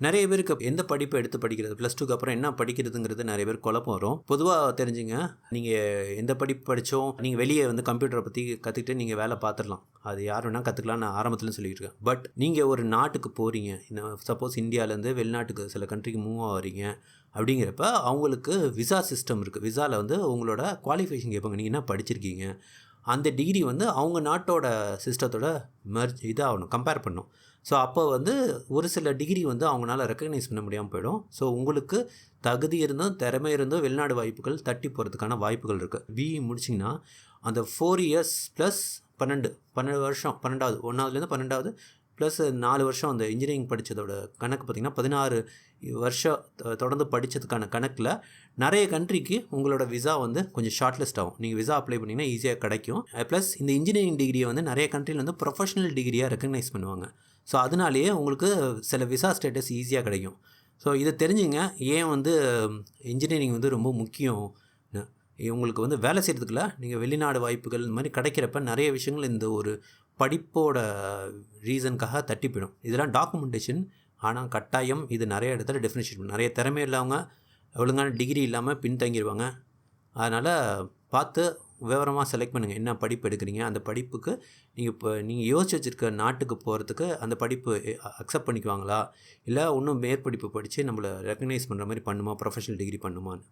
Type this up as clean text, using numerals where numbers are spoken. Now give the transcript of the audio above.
நிறைய பேருக்கு எந்த படிப்பை எடுத்து படிக்கிறது, +2க்கு அப்புறம் என்ன படிக்கிறதுங்கிறது நிறைய பேர் குழப்பம் வரும். பொதுவா தெரிஞ்சுங்க, நீங்க எந்த படிப்பு படிச்சோம், நீங்க வெளிய வந்து கம்ப்யூட்டர பத்தி கத்துக்கிட்டு நீங்க வேலை பார்த்துரலாம். அது யார் வேணா கத்துக்கலாம்னு நான் ஆரம்பத்துல சொல்லிட்டு இருக்கேன். பட் நீங்க ஒரு நாட்டுக்கு போறீங்க. சப்போஸ் இந்தியாலேருந்து வெளிநாட்டுக்கு சில கண்ட்ரிக்கு மூவ் ஆகுறீங்க அப்படிங்கிறப்ப, அவங்களுக்கு விசா சிஸ்டம் இருக்கு. விசால வந்து உங்களோட குவாலிஃபிகேஷன் கேட்பாங்க. நீங்க என்ன படிச்சிருக்கீங்க? அந்த டிகிரி வந்து அவங்க நாட்டோட சிஸ்டத்தோட இதாகணும், கம்பேர் பண்ணணும். ஸோ அப்போ வந்து ஒரு சில டிகிரி வந்து அவங்களால ரெக்கக்னைஸ் பண்ண முடியாமல் போயிடும். ஸோ உங்களுக்கு தகுதி இருந்தும் திறமை இருந்தும் வெளிநாடு வாய்ப்புகள் தட்டி போகிறதுக்கான வாய்ப்புகள் இருக்குது. பிஇ முடிச்சிங்கன்னா அந்த 4 இயர்ஸ் ப்ளஸ் 12 வருஷம், 12வது 1வதுலேருந்து 12வது ப்ளஸ் 4 வருஷம் அந்த இன்ஜினியரிங் படித்ததோட கணக்கு பார்த்திங்கன்னா 16 வருஷம் தொடர்ந்து படித்ததுக்கான கணக்கில் நிறைய கண்ட்ரிக்கு உங்களோட விசா வந்து கொஞ்சம் ஷார்ட் லிஸ்ட் ஆகும். நீங்கள் விசா அப்ளை பண்ணிங்கன்னா ஈஸியாக கிடைக்கும். ப்ளஸ் இந்த இன்ஜினியரிங் டிகிரியை வந்து நிறைய கண்ட்ரியில் வந்து ப்ரொஃபஷனல் டிகிரியாக ரெக்கக்னைஸ் பண்ணுவாங்க. ஸோ அதனாலேயே உங்களுக்கு சில விசா ஸ்டேட்டஸ் ஈஸியாக கிடைக்கும். ஸோ இதை தெரிஞ்சுங்க, ஏன் வந்து இன்ஜினியரிங் வந்து ரொம்ப முக்கியம். உங்களுக்கு வந்து வேலை செய்கிறதுக்குள்ள நீங்கள் வெளிநாடு வாய்ப்புகள் இந்த மாதிரி கிடைக்கிறப்ப நிறைய விஷயங்கள் இந்த ஒரு படிப்போட ரீசனுக்காக தட்டி போயிடும். இதெல்லாம் டாக்குமெண்டேஷன். ஆனால் கட்டாயம் இது நிறைய இடத்துல டெஃபினேஷன் பண்ணும். நிறைய திறமை இல்லாமல் ஒழுங்கான டிகிரி இல்லாமல் பின்தங்கிடுவாங்க. அதனால் பார்த்து விவரமாக செலக்ட் பண்ணுங்கள். என்ன படிப்பு எடுக்கிறீங்க, அந்த படிப்புக்கு நீங்கள் யோசிச்சு வச்சுருக்க நாட்டுக்கு போகிறதுக்கு அந்த படிப்பு அக்செப்ட் பண்ணிக்குவாங்களா, இல்லை இன்னும் மேற்படிப்பு படித்து நம்மளை ரெக்கக்னைஸ் பண்ணுற மாதிரி பண்ணுமா, ப்ரொஃபஷனல் டிகிரி பண்ணுமான்னு.